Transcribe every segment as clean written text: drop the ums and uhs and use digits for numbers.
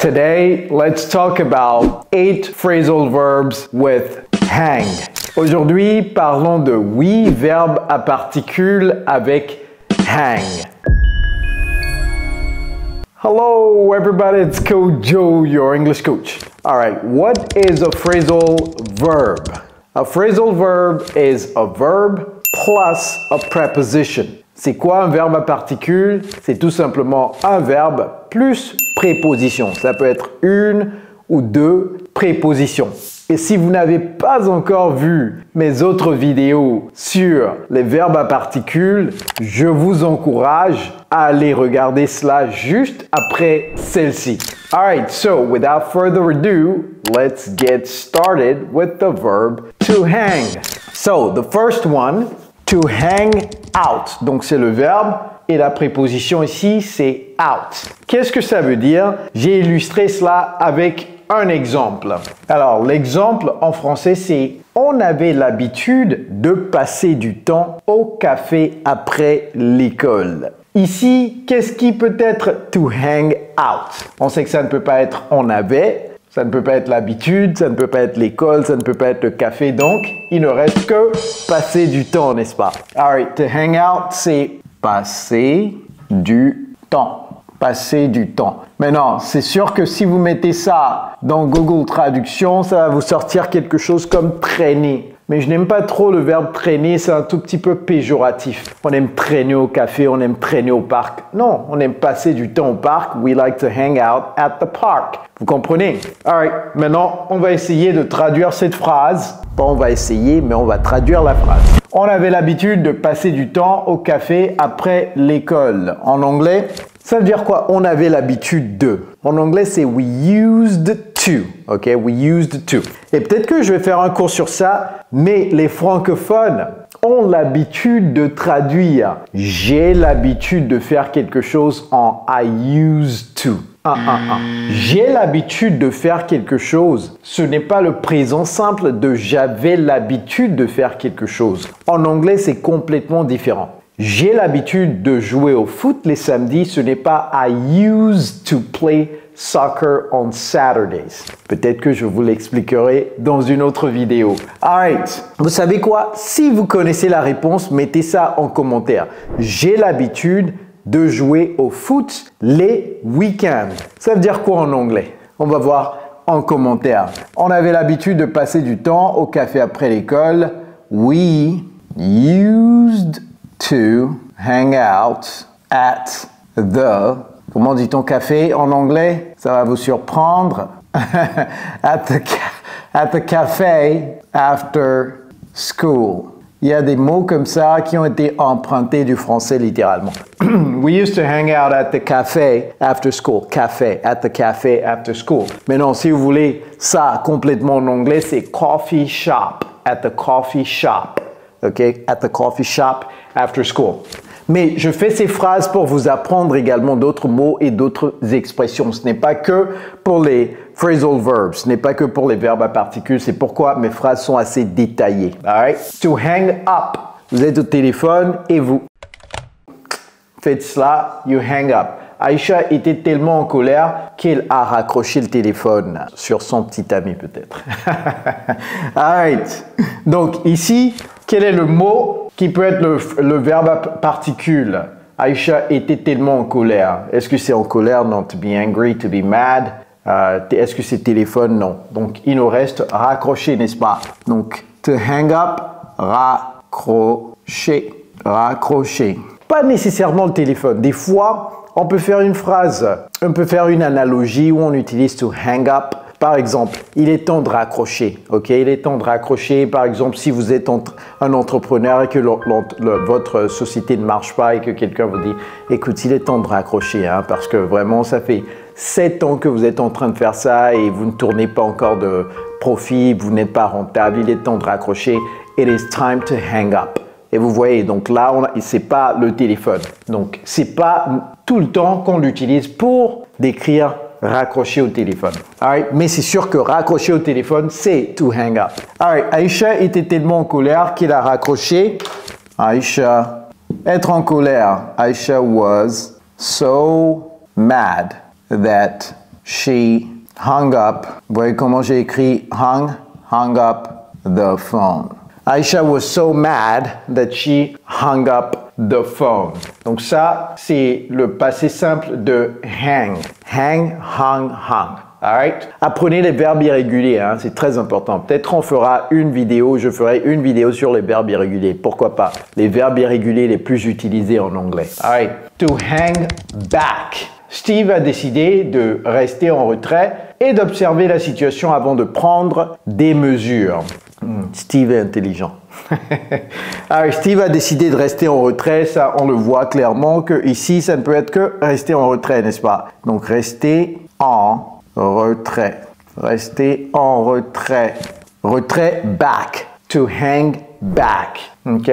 Today, let's talk about 8 phrasal verbs with hang. Aujourd'hui, parlons de 8 verbes à particules avec hang. Hello everybody, it's Coach Joe, your English coach. Alright, what is a phrasal verb? A phrasal verb is a verb plus a preposition. C'est quoi un verbe à particules? C'est tout simplement un verbe plus préposition. Ça peut être une ou deux prépositions. Et si vous n'avez pas encore vu mes autres vidéos sur les verbes à particules, je vous encourage à aller regarder cela juste après celle-ci. Alright, so without further ado, let's get started with the verb to hang. So the first one, to hang out. Donc c'est le verbe et la préposition ici c'est out. Qu'est-ce que ça veut dire? J'ai illustré cela avec un exemple. Alors l'exemple en français c'est on avait l'habitude de passer du temps au café après l'école. Ici, qu'est-ce qui peut être to hang out? On sait que ça ne peut pas être on avait. Ça ne peut pas être l'habitude, ça ne peut pas être l'école, ça ne peut pas être le café, donc il ne reste que passer du temps, n'est-ce pas? Alright, to hang out, c'est passer du temps. Passer du temps. Maintenant, c'est sûr que si vous mettez ça dans Google Traduction, ça va vous sortir quelque chose comme traîner. Mais je n'aime pas trop le verbe traîner, c'est un tout petit peu péjoratif. On aime traîner au café, on aime traîner au parc. Non, on aime passer du temps au parc. We like to hang out at the park. Vous comprenez? Alright, maintenant, on va essayer de traduire cette phrase. Pas on va essayer, mais on va traduire la phrase. On avait l'habitude de passer du temps au café après l'école. En anglais, ça veut dire quoi? On avait l'habitude de. En anglais, c'est we used to. Ok, we used to. Et peut-être que je vais faire un cours sur ça, mais les francophones ont l'habitude de traduire. J'ai l'habitude de faire quelque chose en I used to. J'ai l'habitude de faire quelque chose. Ce n'est pas le présent simple de j'avais l'habitude de faire quelque chose. En anglais, c'est complètement différent. J'ai l'habitude de jouer au foot les samedis, ce n'est pas I used to play soccer on Saturdays. Peut-être que je vous l'expliquerai dans une autre vidéo. Alright, vous savez quoi? Si vous connaissez la réponse, mettez ça en commentaire. J'ai l'habitude de jouer au foot les week-ends. Ça veut dire quoi en anglais? On va voir en commentaire. On avait l'habitude de passer du temps au café après l'école. We used to hang out at the... Comment dit-on café en anglais? Ça va vous surprendre. at the cafe after school. Il y a des mots comme ça qui ont été empruntés du français littéralement. We used to hang out at the cafe after school. Café, at the cafe after school. Mais non, si vous voulez ça complètement en anglais, c'est coffee shop. At the coffee shop. OK? At the coffee shop after school. Mais je fais ces phrases pour vous apprendre également d'autres mots et d'autres expressions. Ce n'est pas que pour les phrasal verbs, ce n'est pas que pour les verbes à particules. C'est pourquoi mes phrases sont assez détaillées. Alright? To hang up. Vous êtes au téléphone et vous faites cela, you hang up. Aïcha était tellement en colère qu'elle a raccroché le téléphone sur son petit ami peut-être. Alright. Donc ici, quel est le mot qui peut être le verbe à particules? Aïcha était tellement en colère. Est-ce que c'est en colère? Non. To be angry, to be mad. Est-ce que c'est téléphone? Non. Donc il nous reste raccrocher, n'est-ce pas? Donc to hang up, raccrocher. Raccrocher. Pas nécessairement le téléphone. Des fois, on peut faire une phrase, on peut faire une analogie où on utilise to hang up. Par exemple, il est temps de raccrocher. Ok, il est temps de raccrocher. Par exemple, si vous êtes un entrepreneur et que votre société ne marche pas et que quelqu'un vous dit, écoute, il est temps de raccrocher, hein, parce que vraiment, ça fait 7 ans que vous êtes en train de faire ça et vous ne tournez pas encore de profit, vous n'êtes pas rentable. Il est temps de raccrocher. It is time to hang up. Et vous voyez, donc là, c'est pas le téléphone. Donc, c'est pas tout le temps qu'on l'utilise pour décrire raccrocher au téléphone. Alright, mais c'est sûr que raccrocher au téléphone, c'est to hang up. Alright, Aïcha était tellement en colère qu'il a raccroché. Aïcha, être en colère. Aïcha was so mad that she hung up. Vous voyez comment j'ai écrit hung up the phone. Aisha was so mad that she hung up the phone. Donc ça, c'est le passé simple de hang. Hang, hung, hung. Alright? Apprenez les verbes irréguliers, hein, c'est très important. Peut-être on fera une vidéo, je ferai une vidéo sur les verbes irréguliers. Pourquoi pas? Les verbes irréguliers les plus utilisés en anglais. Alright. To hang back. Steve a décidé de rester en retrait et d'observer la situation avant de prendre des mesures. Steve est intelligent. Alors, Steve a décidé de rester en retrait, ça on le voit clairement que ici ça ne peut être que rester en retrait, n'est-ce pas? Donc rester en retrait. Rester en retrait. Retrait back. To hang back. OK?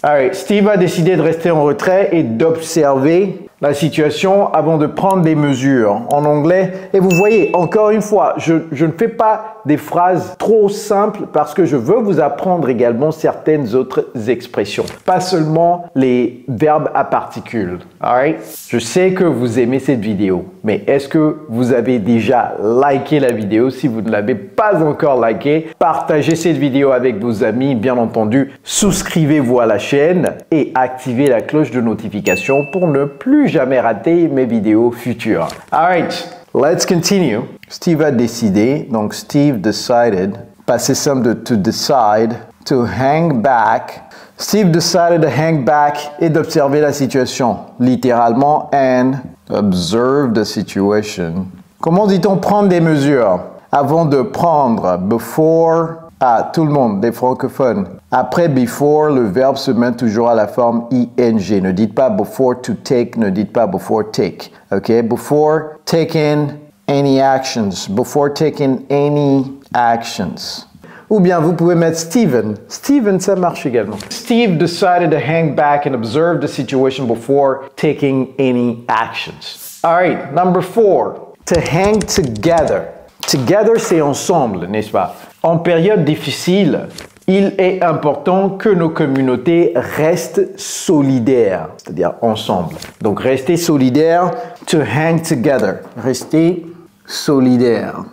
Alright, Steve a décidé de rester en retrait et d'observer la situation avant de prendre des mesures en anglais. Et vous voyez, encore une fois, je ne fais pas des phrases trop simples parce que je veux vous apprendre également certaines autres expressions. Pas seulement les verbes à particules. Alright? Je sais que vous aimez cette vidéo, mais est-ce que vous avez déjà liké la vidéo? Si vous ne l'avez pas encore liké, partagez cette vidéo avec vos amis, bien entendu. Souscrivez-vous à la chaîne et activez la cloche de notification pour ne plus jamais rater mes vidéos futures. Alright, let's continue. Steve a décidé, donc Steve decided, passé simple de to decide, to hang back. Steve decided to hang back et d'observer la situation. Littéralement, and observe the situation. Comment dit-on prendre des mesures? Avant de prendre, before. Ah, tout le monde, des francophones. Après before, le verbe se met toujours à la forme ing. Ne dites pas before to take, ne dites pas before take. OK? Before taking any actions. Before taking any actions. Ou bien vous pouvez mettre Steven. Steven, ça marche également. Steve decided to hang back and observe the situation before taking any actions. All right, number 4. To hang together. Together, c'est ensemble, n'est-ce pas? En période difficile, il est important que nos communautés restent solidaires, c'est-à-dire ensemble. Donc, rester solidaires, to hang together. Rester solidaire.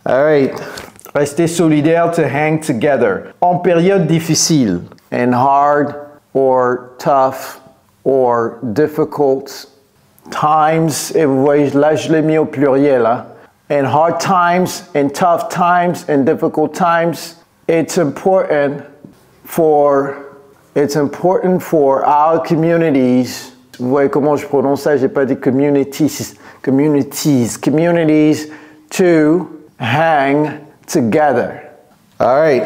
All right. Rester solidaire, to hang together. En période difficile, and hard, or tough, or difficult times. Et vous voyez, là, je l'ai mis au pluriel, hein. In hard times, in tough times, in difficult times, it's important for our communities. Vous voyez comment je prononce ça? J'ai pas dit communities to hang together. All right.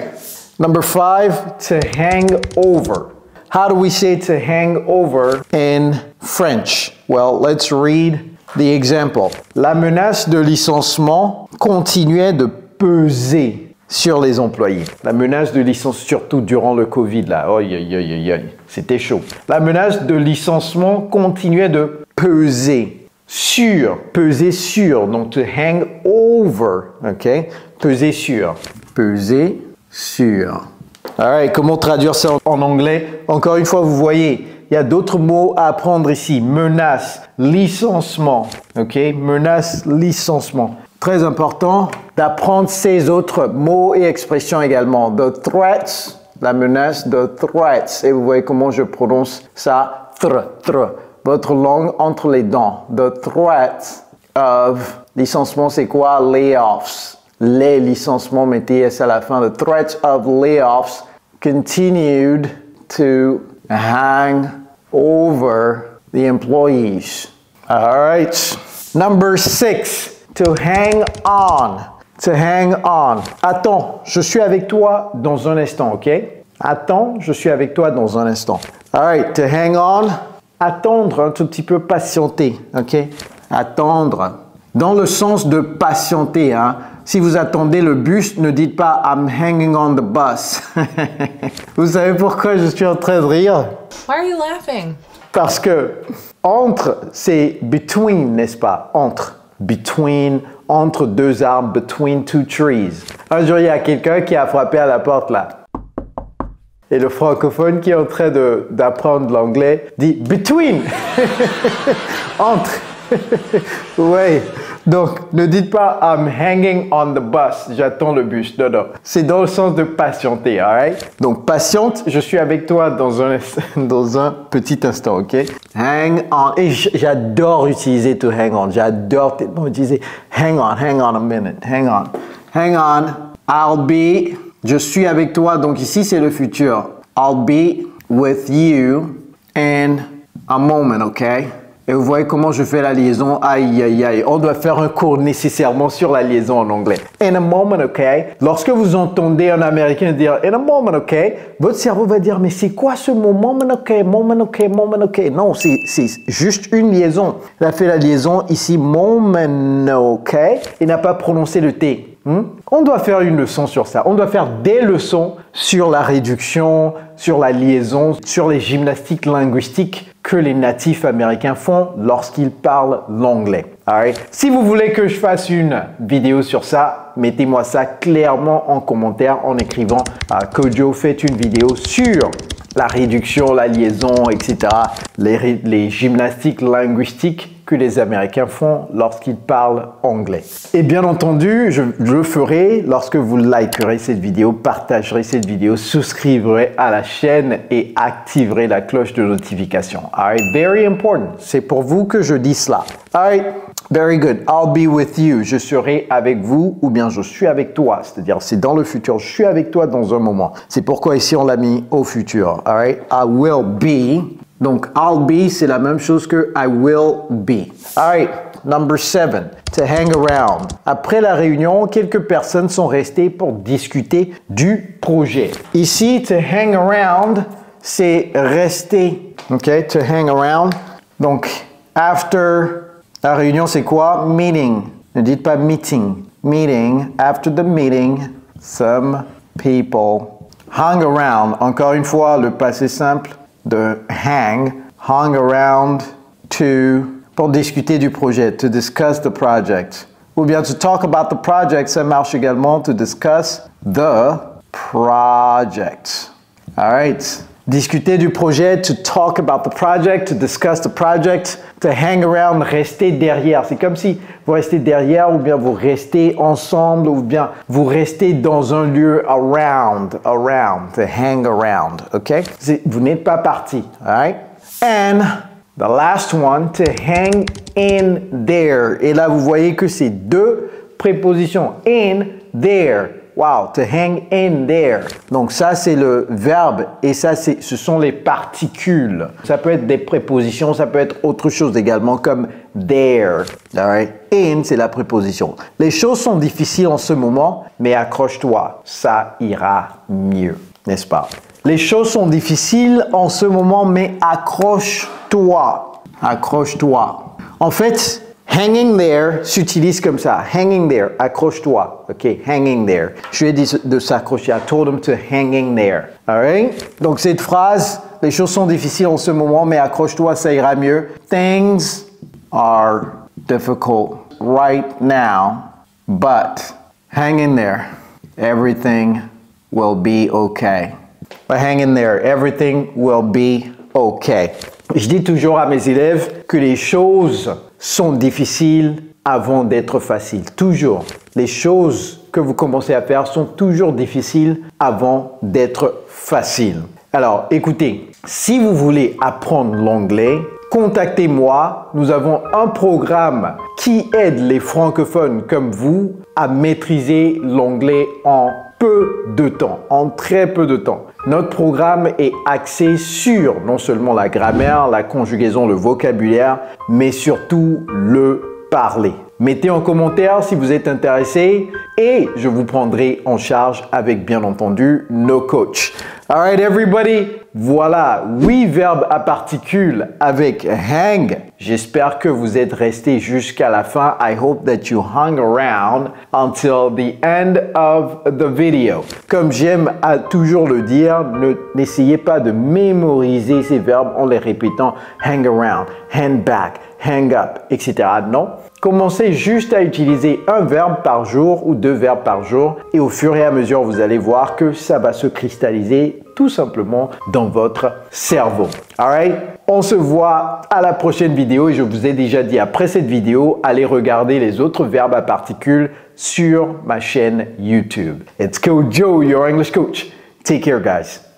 Number 5, to hang over. How do we say to hang over in French? Well, let's read the example. La menace de licenciement continuait de peser sur les employés. La menace de licenciement, surtout durant le Covid, là, c'était chaud. La menace de licenciement continuait de peser sur, donc to hang over, ok? Peser sur. Alright, comment traduire ça en anglais? Encore une fois, vous voyez, il y a d'autres mots à apprendre ici. Menace, licenciement. OK? Menace, licenciement. Très important d'apprendre ces autres mots et expressions également. The threats, la menace, the threats. Et vous voyez comment je prononce ça? Votre langue entre les dents. The threats of licenciement, c'est quoi? Layoffs. Les licenciements, mettez S à la fin. The threats of layoffs continued to hang over the employees. All right. Number 6, to hang on. To hang on. Attends, je suis avec toi dans un instant, OK? Attends, je suis avec toi dans un instant. All right, to hang on. Attendre un tout petit peu, patienter, OK? Attendre. Dans le sens de patienter, hein? Si vous attendez le bus, ne dites pas I'm hanging on the bus. Vous savez pourquoi je suis en train de rire? Why are you laughing? Parce que entre, c'est between, n'est-ce pas? Entre. Between, entre deux arbres, between two trees. Un jour, il y a quelqu'un qui a frappé à la porte là. Et le francophone qui est en train d'apprendre l'anglais dit between. Entre. Ouais. Donc, ne dites pas I'm hanging on the bus, j'attends le bus. Non, non. C'est dans le sens de patienter, alright? Donc, patiente, je suis avec toi dans un petit instant, ok? Hang on. Et j'adore utiliser to hang on. J'adore tellement utiliser hang on a minute, hang on. Hang on, I'll be, je suis avec toi. Donc, ici, c'est le futur. I'll be with you in a moment, ok? Et vous voyez comment je fais la liaison. Aïe, aïe, aïe. On doit faire un cours nécessairement sur la liaison en anglais. In a moment, ok? Lorsque vous entendez un Américain dire in a moment, ok? Votre cerveau va dire, mais c'est quoi ce mot? Moment, ok, moment, ok, moment, ok. Non, c'est juste une liaison. Il a fait la liaison ici, moment, ok? Il n'a pas prononcé le T. On doit faire une leçon sur ça. On doit faire des leçons sur la réduction, sur la liaison, sur les gymnastiques linguistiques que les natifs américains font lorsqu'ils parlent l'anglais. Alright? Si vous voulez que je fasse une vidéo sur ça, mettez-moi ça clairement en commentaire en écrivant Kojo fait une vidéo sur la réduction, la liaison, etc. Les gymnastiques linguistiques que les Américains font lorsqu'ils parlent anglais. Et bien entendu, je le ferai lorsque vous likerez cette vidéo, partagerez cette vidéo, souscriverez à la chaîne et activerez la cloche de notification. Alright, very important. C'est pour vous que je dis cela. Alright, very good. I'll be with you. Je serai avec vous ou bien je suis avec toi. C'est-à-dire, c'est dans le futur. Je suis avec toi dans un moment. C'est pourquoi ici on l'a mis au futur. Alright, I will be. Donc, I'll be, c'est la même chose que I will be. Alright, number 7, to hang around. Après la réunion, quelques personnes sont restées pour discuter du projet. Ici, to hang around, c'est rester. OK, to hang around. Donc, after la réunion, c'est quoi? Meeting. Ne dites pas meeting. Meeting. After the meeting, some people hung around. Encore une fois, le passé simple de hang around pour discuter du projet, to discuss the project. Ou bien to talk about the project, ça marche également, to discuss the project. Alright. Discuter du projet, to talk about the project, to discuss the project, to hang around, rester derrière. C'est comme si vous restez derrière ou bien vous restez ensemble ou bien vous restez dans un lieu around, to hang around, ok? Vous n'êtes pas parti, alright? And the last one, to hang in there. Et là, vous voyez que c'est deux prépositions, in there. Wow, to hang in there. Donc ça, c'est le verbe et ça, ce sont les particules. Ça peut être des prépositions, ça peut être autre chose également comme there. All right? In, c'est la préposition. Les choses sont difficiles en ce moment, mais accroche-toi, ça ira mieux, n'est-ce pas? Les choses sont difficiles en ce moment, mais accroche-toi. Accroche-toi. En fait, hanging there s'utilise comme ça. Hanging there, accroche-toi. OK, hanging there. Je lui ai dit de s'accrocher. I told him to hanging there. All right? Donc, cette phrase, les choses sont difficiles en ce moment, mais accroche-toi, ça ira mieux. Things are difficult right now, but hang in there. Everything will be okay. But hang in there. Everything will be okay. Je dis toujours à mes élèves que les choses sont difficiles avant d'être faciles. Toujours. Les choses que vous commencez à faire sont toujours difficiles avant d'être faciles. Alors, écoutez, si vous voulez apprendre l'anglais, contactez-moi. Nous avons un programme qui aide les francophones comme vous à maîtriser l'anglais en peu de temps, en très peu de temps. Notre programme est axé sur non seulement la grammaire, la conjugaison, le vocabulaire, mais surtout le parler. Mettez en commentaire si vous êtes intéressé et je vous prendrai en charge avec bien entendu nos coachs. Alright everybody, voilà 8 verbes à particules avec hang. J'espère que vous êtes restés jusqu'à la fin. I hope that you hung around until the end of the video. Comme j'aime à toujours le dire, n'essayez pas de mémoriser ces verbes en les répétant hang around, hand back, hang up, etc. Non. Commencez juste à utiliser un verbe par jour ou 2 verbes par jour et au fur et à mesure, vous allez voir que ça va se cristalliser tout simplement dans votre cerveau. Alright? On se voit à la prochaine vidéo et je vous ai déjà dit après cette vidéo, allez regarder les autres verbes à particules sur ma chaîne YouTube. It's Coach Joe, your English coach. Take care, guys.